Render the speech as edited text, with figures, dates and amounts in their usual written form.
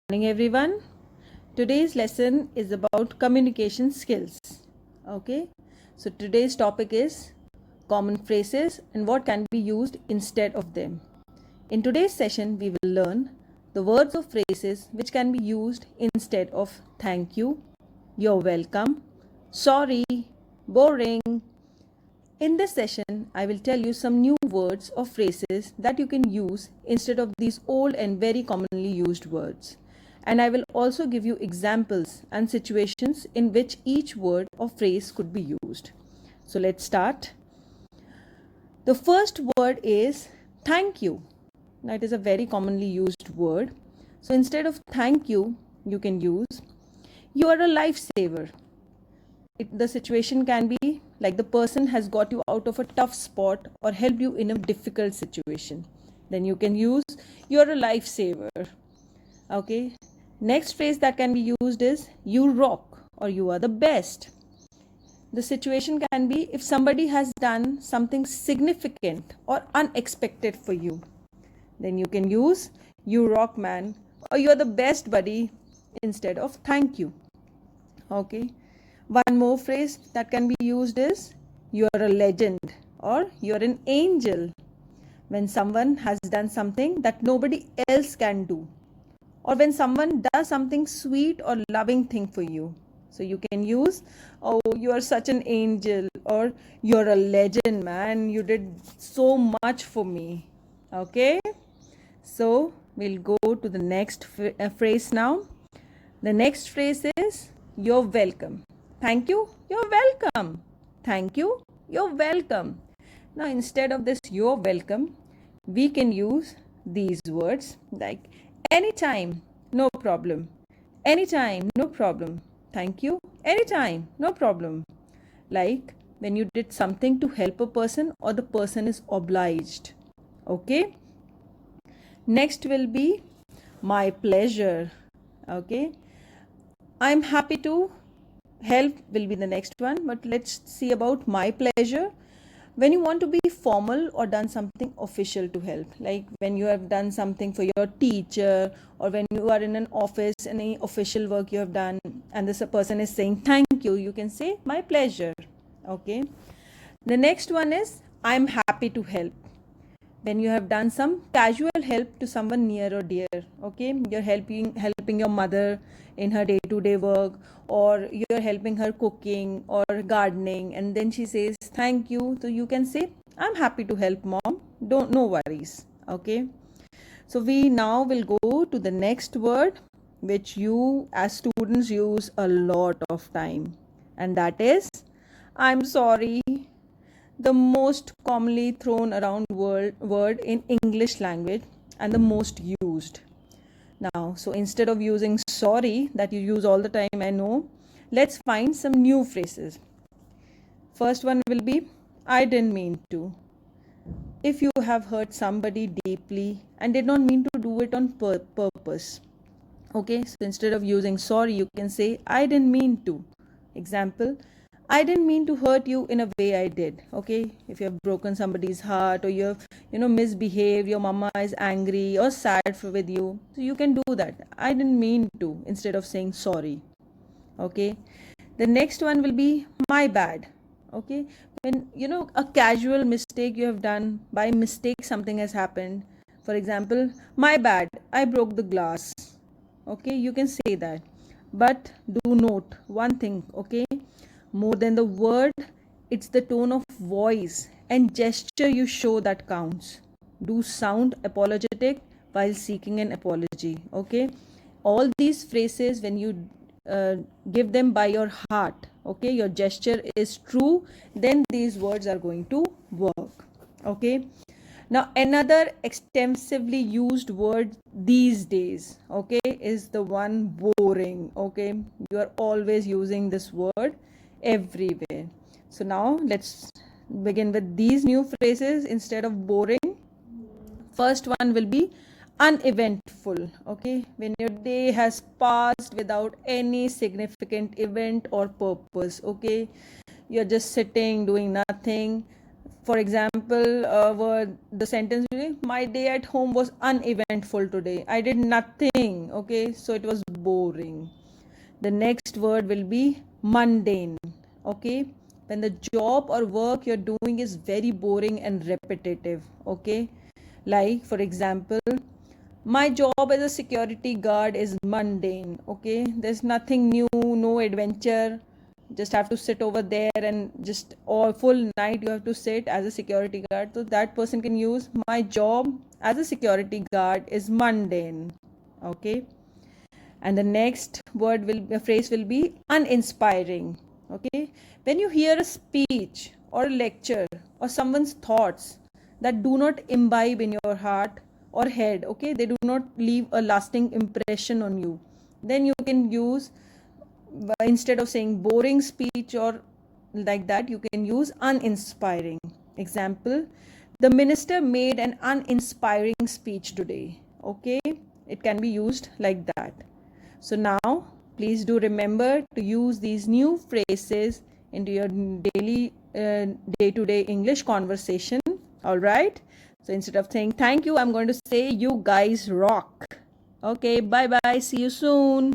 Morning everyone. Today's lesson is about communication skills. Okay, so today's topic is common phrases and what can be used instead of them. In today's session, we will learn the words or phrases which can be used instead of thank you, you're welcome, sorry, boring. In this session, I will tell you some new words or phrases that you can use instead of these old and very commonly used words. And I will also give you examples and situations in which each word or phrase could be used. So let's start. The first word is thank you. Now it is a very commonly used word. So instead of thank you, you can use you are a lifesaver. The situation can be like the person has got you out of a tough spot or helped you in a difficult situation. Then you can use you're a lifesaver. Okay. Next phrase that can be used is you rock or you are the best. The situation can be if somebody has done something significant or unexpected for you. Then you can use you rock man or you're the best buddy instead of thank you. Okay. One more phrase that can be used is you're a legend or you're an angel. When someone has done something that nobody else can do, or when someone does something sweet or loving thing for you. So you can use, oh, you are such an angel, or you're a legend, man. You did so much for me. Okay. So we'll go to the next phrase now. The next phrase is you're welcome. Thank you, you're welcome. Thank you, you're welcome. Now instead of this you're welcome, we can use these words like anytime, no problem. Anytime, no problem. Thank you, anytime, no problem. Like when you did something to help a person or the person is obliged. Okay. Next will be my pleasure. Okay. I'm happy to help will be the next one, but let's see about my pleasure. When you want to be formal or done something official to help, like when you have done something for your teacher or when you are in an office, any official work you have done and this person is saying thank you, you can say my pleasure. Okay. The next one is I'm happy to help. When you have done some casual help to someone near or dear. Okay, you're helping your mother in her day-to-day work, or you're helping her cooking or gardening, and then she says thank you, so you can say I'm happy to help, mom, don't, no worries. Okay, so we now will go to the next word which you as students use a lot of time, and that is I'm sorry, the most commonly thrown around word in English language and the most used. Now, so instead of using sorry that you use all the time, I know, let's find some new phrases. First one will be I didn't mean to. If you have hurt somebody deeply and did not mean to do it on purpose. Okay, so instead of using sorry, you can say I didn't mean to. Example, I didn't mean to hurt you in a way I did. Okay, if you have broken somebody's heart or you have misbehaved, your mama is angry or sad with you, so you can do that. I didn't mean to instead of saying sorry. Okay, the next one will be my bad. Okay, when a casual mistake you have done, by mistake something has happened. For example, my bad, I broke the glass. Okay, you can say that, but do note one thing. Okay, more than the word, it's the tone of voice and gesture you show that counts. Do sound apologetic while seeking an apology. Okay, all these phrases, when you give them by your heart, okay, your gesture is true, then these words are going to work. Okay, now another extensively used word these days, okay, is the one boring. Okay, you are always using this word everywhere. So now let's begin with these new phrases instead of boring. First one will be uneventful. Okay, when your day has passed without any significant event or purpose. Okay, you're just sitting doing nothing. For example, the sentence will be, my day at home was uneventful today. I did nothing. Okay, so it was boring. The next word will be mundane. Okay, when the job or work you're doing is very boring and repetitive. Okay, like for example, my job as a security guard is mundane. Okay, there's nothing new, no adventure. Just have to sit over there and just all full night you have to sit as a security guard. So that person can use, my job as a security guard is mundane. Okay, and the next phrase will be uninspiring. Okay, when you hear a speech or a lecture or someone's thoughts that do not imbibe in your heart or head, okay, they do not leave a lasting impression on you, then you can use, instead of saying boring speech or like that, you can use uninspiring. Example, the minister made an uninspiring speech today. Okay, it can be used like that. So now please do remember to use these new phrases into your daily day-to-day English conversation. All right, so instead of saying thank you, I'm going to say you guys rock. Okay, bye bye, see you soon.